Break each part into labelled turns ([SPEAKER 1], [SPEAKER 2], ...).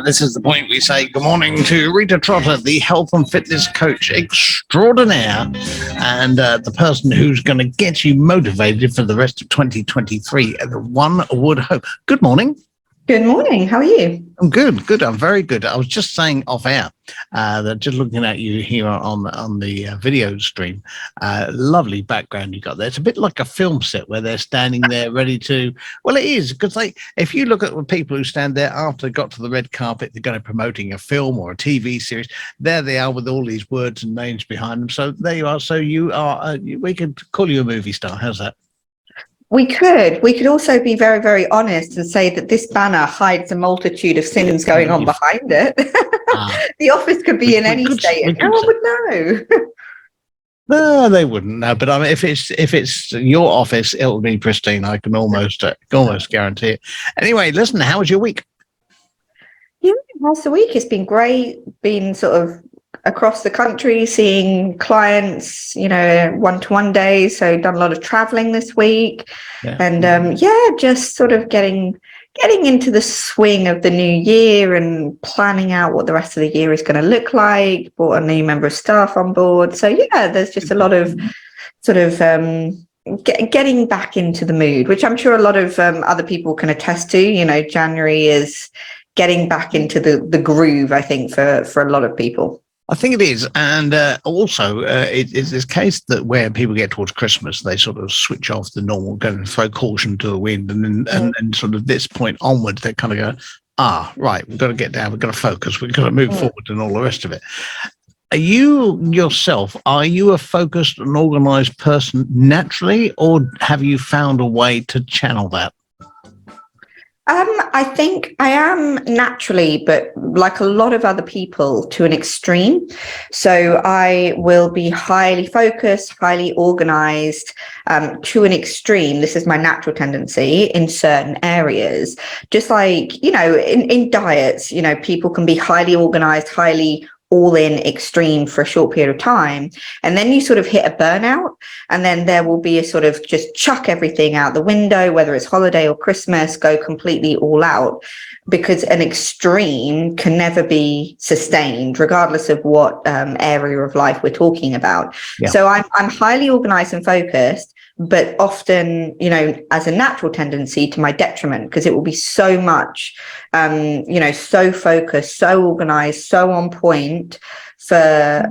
[SPEAKER 1] This is the point we say good morning to Rita Trotter, the health and fitness coach extraordinaire, and the person who's going to get you motivated for the rest of 2023. One would hope. Good morning.
[SPEAKER 2] Good morning. How are you?
[SPEAKER 1] I'm good. I'm very good. I was just saying off air that just looking at you here on the video stream, lovely background you got there. It's a bit like a film set where they're standing there ready to. Well, it is, because if you look at the people who stand there after they got to the red carpet, they're going to be promoting a film or a TV series. There they are with all these words and names behind them. So there you are. So you are. We could call you a movie star. How's that?
[SPEAKER 2] We could also be very, very honest and say that this banner hides a multitude of sins going on behind it. The office could be in any state and no one would know.
[SPEAKER 1] No, they wouldn't know. But I mean, if it's your office, it'll be pristine. I can almost guarantee it. Anyway, listen, how was your week?
[SPEAKER 2] Yeah, how's the week? It's been great. Been sort of across the country, seeing clients, one-to-one days. So done a lot of traveling this week, and just sort of getting into the swing of the new year and planning out what the rest of the year is going to look like. Brought a new member of staff on board, so there's just a lot of sort of getting back into the mood, which I'm sure a lot of other people can attest to. January is getting back into the groove, I think, for a lot of people.
[SPEAKER 1] I think it is, and also it's this case that where people get towards Christmas, they sort of switch off the normal, go and throw caution to the wind, and sort of this point onwards, they kind of go, right, we've got to get down, we've got to focus, we've got to move forward, and all the rest of it. Are you yourself, a focused and organized person naturally, or have you found a way to channel that?
[SPEAKER 2] I think I am naturally, but like a lot of other people, to an extreme. So I will be highly focused, highly organized, to an extreme. This is my natural tendency in certain areas. Just like, in diets, people can be highly organized, highly all in extreme for a short period of time, and then you sort of hit a burnout, and then there will be a sort of just chuck everything out the window, whether it's holiday or Christmas, go completely all out, because an extreme can never be sustained regardless of what area of life we're talking about. So I'm highly organized and focused, but often, as a natural tendency, to my detriment, because it will be so much, so focused, so organized, so on point for,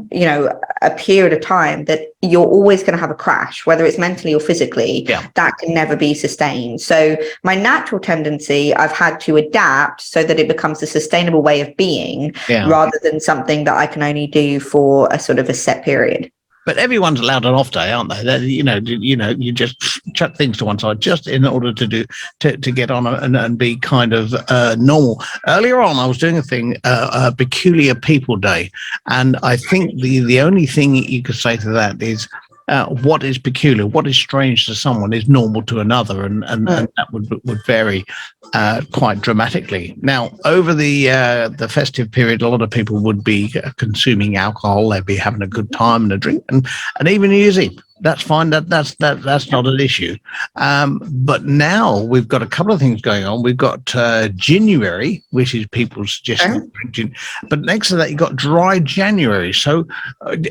[SPEAKER 2] a period of time that you're always going to have a crash, whether it's mentally or physically. That can never be sustained. So my natural tendency, I've had to adapt so that it becomes a sustainable way of being, rather than something that I can only do for a sort of a set period.
[SPEAKER 1] But everyone's allowed an off day, aren't they? You just chuck things to one side just in order to get on and be kind of normal. Earlier on, I was doing a thing, Peculiar People Day, and I think the only thing you could say to that is, what is peculiar, what is strange to someone is normal to another, and that would vary quite dramatically. Now, over the festive period, a lot of people would be consuming alcohol. They'd be having a good time and a drink, and even New Year's Eve. That's fine. That's not an issue. But now we've got a couple of things going on. We've got January, which is people suggesting drinking, but next to that you've got Dry January. So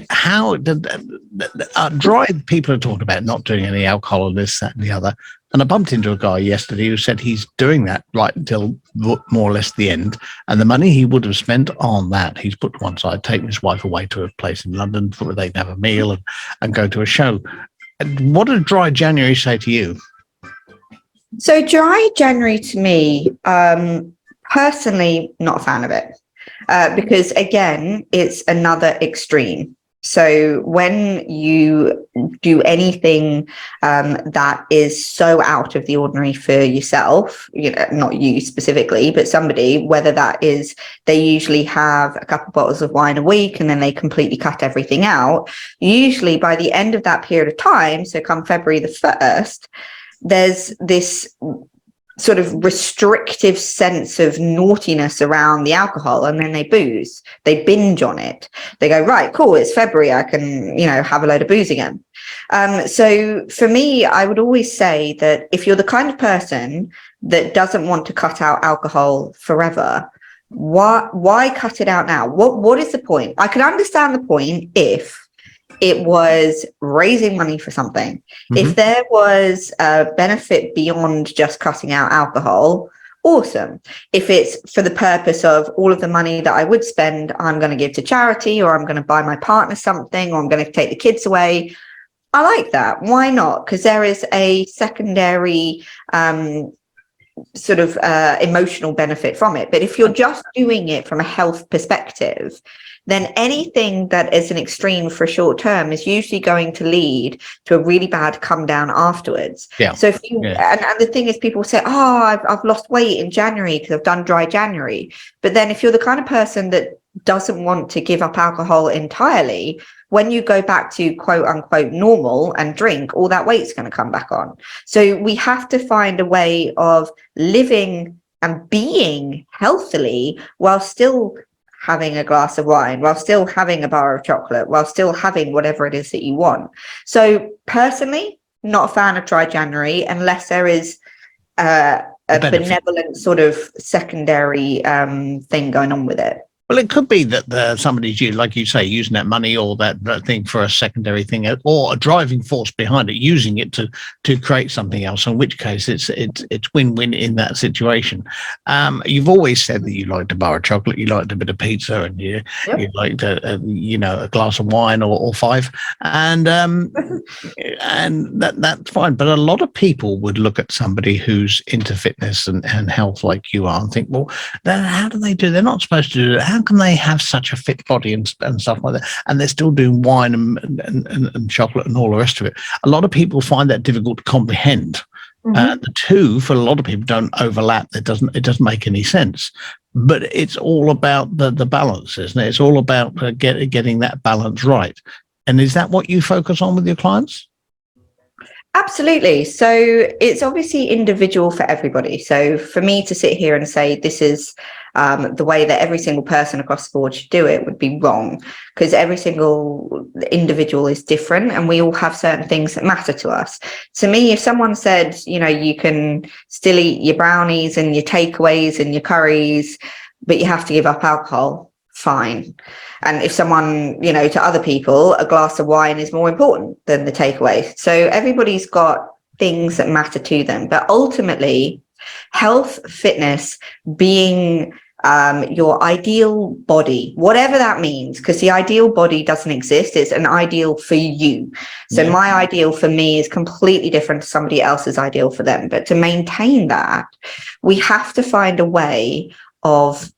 [SPEAKER 1] how dry people are talking about not doing any alcohol and this, that, and the other. And I bumped into a guy yesterday who said he's doing that right until more or less the end. And the money he would have spent on that, he's put to one side, taking his wife away to a place in London where they can have a meal and go to a show. And what did Dry January say to you?
[SPEAKER 2] So Dry January to me, personally, not a fan of it. Because again, it's another extreme. So when you do anything that is so out of the ordinary for yourself, not you specifically, but somebody, whether that is they usually have a couple of bottles of wine a week and then they completely cut everything out. Usually by the end of that period of time, so come February the 1st, there's this sort of restrictive sense of naughtiness around the alcohol, and then they booze, they binge on it. They go, right, cool, it's February, I can, have a load of booze again. So for me, I would always say that if you're the kind of person that doesn't want to cut out alcohol forever, why cut it out now? What is the point? I could understand the point if it was raising money for something. If there was a benefit beyond just cutting out alcohol, awesome. If it's for the purpose of all of the money that I would spend, I'm going to give to charity, or I'm going to buy my partner something, or I'm going to take the kids away, I like that. Why not? Because there is a secondary emotional benefit from it. But if you're just doing it from a health perspective, then anything that is an extreme for a short term is usually going to lead to a really bad come down afterwards.
[SPEAKER 1] Yeah.
[SPEAKER 2] So if you, and the thing is, people say, oh, I've lost weight in January because I've done dry January. But then if you're the kind of person that doesn't want to give up alcohol entirely, when you go back to quote unquote normal and drink, all that weight's going to come back on. So we have to find a way of living and being healthily while still having a glass of wine, while still having a bar of chocolate, while still having whatever it is that you want. So personally, not a fan of dry January unless there is a benevolent sort of secondary thing going on with it.
[SPEAKER 1] Well, it could be that somebody's, like you say, using that money or that thing for a secondary thing, or a driving force behind it, using it to create something else. In which case, it's win-win in that situation. You've always said that you liked a bar of chocolate, you liked a bit of pizza, and you liked a glass of wine or five, and that's fine. But a lot of people would look at somebody who's into fitness and health like you are and think, well, then how do they do? They're not supposed to do it. How can they have such a fit body and stuff like that, and they're still doing wine and chocolate and all the rest of it? A lot of people find that difficult to comprehend. The two, for a lot of people, don't overlap. It doesn't make any sense. But it's all about the balance, isn't it? It's all about getting that balance right. And is that what you focus on with your clients?
[SPEAKER 2] Absolutely. So it's obviously individual for everybody. So for me to sit here and say this is the way that every single person across the board should do it would be wrong, because every single individual is different and we all have certain things that matter to us. To me, if someone said, you can still eat your brownies and your takeaways and your curries, but you have to give up alcohol, fine. And if someone, to other people, a glass of wine is more important than the takeaway. So everybody's got things that matter to them. But ultimately, health, fitness, being your ideal body, whatever that means, because the ideal body doesn't exist. It's an ideal for you. So my ideal for me is completely different to somebody else's ideal for them. But to maintain that, we have to find a way of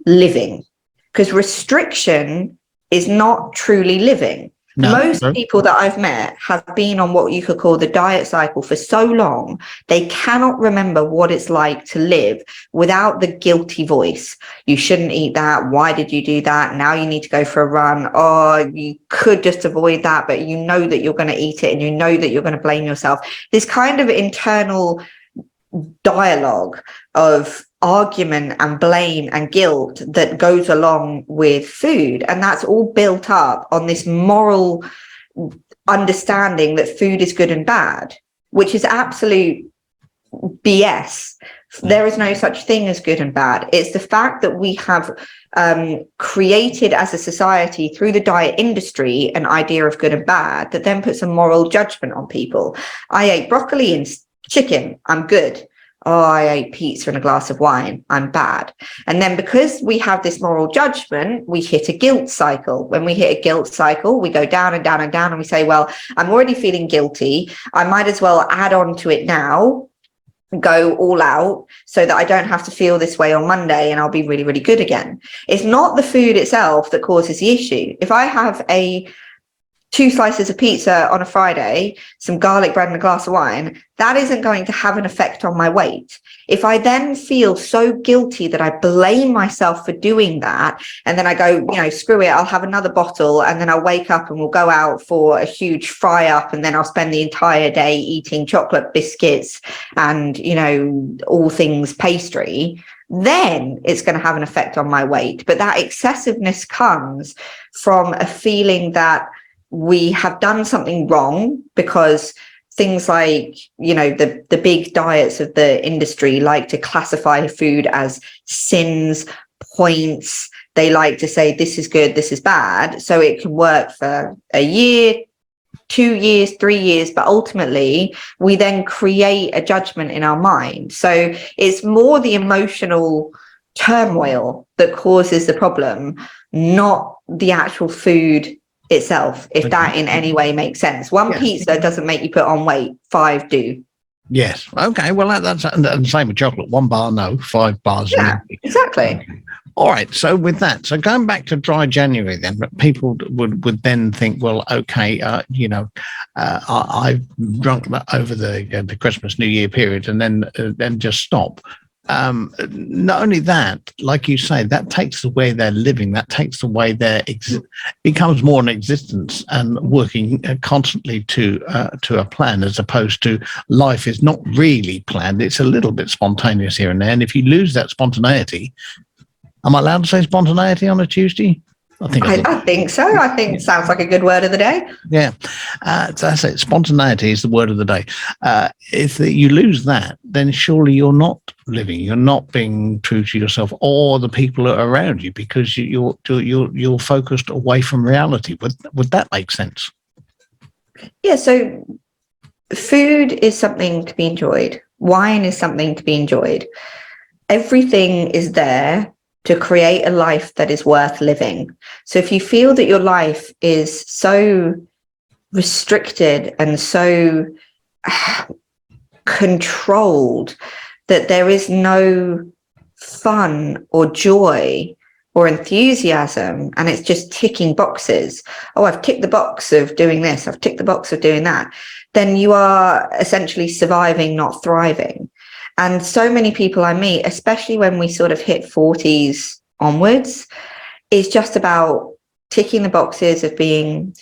[SPEAKER 2] living. Because restriction is not truly living. Most people that I've met have been on what you could call the diet cycle for so long, they cannot remember what it's like to live without the guilty voice. You shouldn't eat that. Why did you do that? Now you need to go for a run. Oh, you could just avoid that, but you know that you're going to eat it and you know that you're going to blame yourself. This kind of internal dialogue of argument and blame and guilt that goes along with food, and that's all built up on this moral understanding that food is good and bad, which is absolute BS. There is no such thing as good and bad. It's the fact that we have created as a society through the diet industry an idea of good and bad that then puts a moral judgment on people. I ate broccoli and chicken, I'm good. Oh, I ate pizza and a glass of wine, I'm bad. And then because we have this moral judgment, we hit a guilt cycle. When we hit a guilt cycle, we go down and down and down, and we say, well, I'm already feeling guilty. I might as well add on to it now, go all out so that I don't have to feel this way on Monday and I'll be really, really good again. It's not the food itself that causes the issue. If I have 2 slices of pizza on a Friday, some garlic bread and a glass of wine, that isn't going to have an effect on my weight. If I then feel so guilty that I blame myself for doing that, and then I go, screw it, I'll have another bottle, and then I'll wake up and we'll go out for a huge fry up, and then I'll spend the entire day eating chocolate biscuits and, all things pastry, then it's going to have an effect on my weight. But that excessiveness comes from a feeling that we have done something wrong, because things like, the big diets of the industry like to classify food as sins, points. They like to say this is good, this is bad. So it can work for a year, 2 years, 3 years, but ultimately we then create a judgment in our mind. So it's more the emotional turmoil that causes the problem, not the actual food itself, if that in any way makes sense. One pizza doesn't make you put on weight, 5 do.
[SPEAKER 1] Yes. Okay. Well, that's the same with chocolate. 1 bar, no. 5 bars.
[SPEAKER 2] Yeah, exactly.
[SPEAKER 1] Okay. All right. So with that, so going back to dry January, then people would then think, well, okay, I've drunk that over the Christmas New Year period, and then just stop. Not only that, like you say, that takes away their living, that takes away their becomes more an existence and working constantly to a plan, as opposed to life is not really planned. It's a little bit spontaneous here and there. And if you lose that spontaneity, am I allowed to say spontaneity on a Tuesday? I think so. I think it sounds like a good word of the day. Yeah. That's it. Spontaneity is the word of the day. If you lose that, then surely you're not living. You're not being true to yourself or the people around you, because you're focused away from reality. Would that make sense? Yeah. So food is something to be enjoyed. Wine is something to be enjoyed. Everything is there to create a life that is worth living. So if you feel that your life is so restricted and so controlled that there is no fun or joy or enthusiasm, and it's just ticking boxes. Oh, I've ticked the box of doing this, I've ticked the box of doing that. Then you are essentially surviving, not thriving. And so many people I meet, especially when we sort of hit 40s onwards, is just about ticking the boxes of being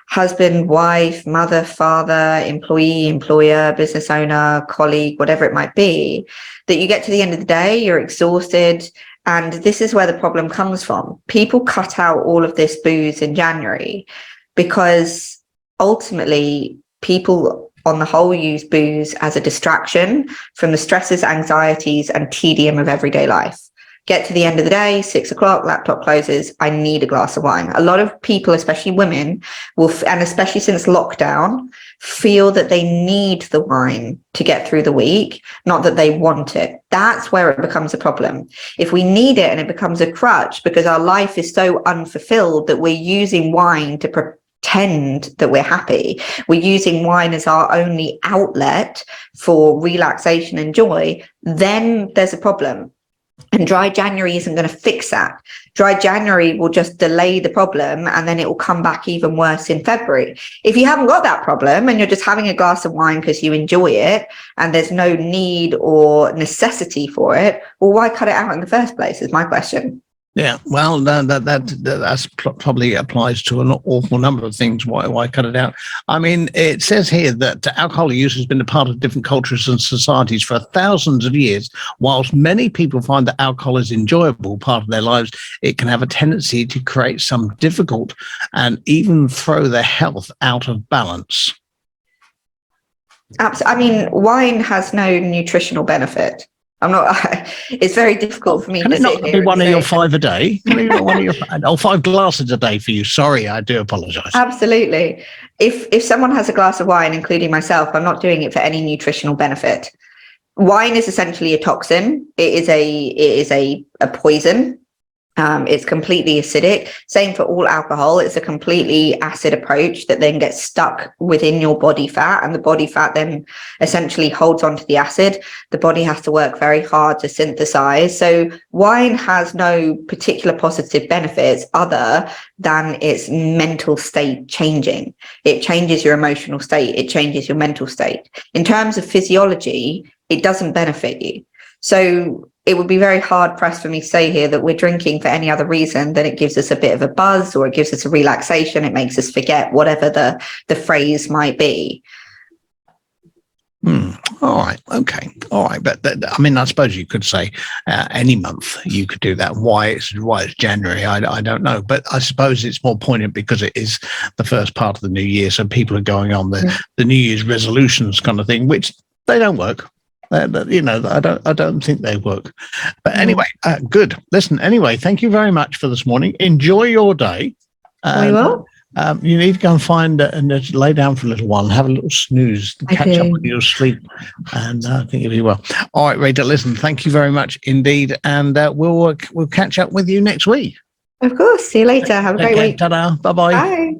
[SPEAKER 1] husband, wife, mother, father, employee, employer, business owner, colleague, whatever it might be, that you get to the end of the day, you're exhausted. And this is where the problem comes from. People cut out all of this booze in January because ultimately people on the whole use booze as a distraction from the stresses, anxieties, and tedium of everyday life. Get to the end of the day, 6 o'clock, laptop closes, I need a glass of wine. A lot of people, especially women, and especially since lockdown, feel that they need the wine to get through the week, not that they want it. That's where it becomes a problem. If we need it and it becomes a crutch because our life is so unfulfilled that we're using wine to pretend that we're happy, we're using wine as our only outlet for relaxation and joy, then there's a problem. And dry January isn't going to fix that. Dry January will just delay the problem, and then it will come back even worse in February. If you haven't got that problem and you're just having a glass of wine because you enjoy it and there's no need or necessity for it, well, why cut it out in the first place is my question. Yeah, well, that probably applies to an awful number of things. Why cut it out? I mean, it says here that alcohol use has been a part of different cultures and societies for thousands of years. Whilst many people find that alcohol is an enjoyable part of their lives, it can have a tendency to create some difficult and even throw their health out of balance. Absolutely. I mean, wine has no nutritional benefit. It's very difficult for me. Can it not be one of your 5 a day? Can it not one of your 5 glasses a day for you? Sorry, I do apologize. Absolutely. If someone has a glass of wine, including myself, I'm not doing it for any nutritional benefit. Wine is essentially a toxin. It is a poison. It's completely acidic. Same for all alcohol. It's a completely acid approach that then gets stuck within your body fat, and the body fat then essentially holds onto the acid. The body has to work very hard to synthesize. So wine has no particular positive benefits other than its mental state changing. It changes your emotional state. It changes your mental state. In terms of physiology, it doesn't benefit you. So it would be very hard pressed for me to say here that we're drinking for any other reason than it gives us a bit of a buzz, or it gives us a relaxation. It makes us forget, whatever the phrase might be. All right. Okay. All right. But I mean, I suppose you could say any month you could do that. Why it's January, I don't know. But I suppose it's more poignant because it is the first part of the new year. So people are going on the New Year's resolutions kind of thing, which they don't work. I don't think they work. But anyway, good. Listen, anyway, thank you very much for this morning. Enjoy your day.
[SPEAKER 2] We will.
[SPEAKER 1] You need to go and find and just lay down for a little while and have a little snooze, catch up with your sleep, and I think you'll do well. All right, Rita, listen, thank you very much indeed, and we'll catch up with you next week.
[SPEAKER 2] Of course. See you later. Have a great week.
[SPEAKER 1] Ta-da. Bye-bye.
[SPEAKER 2] Bye.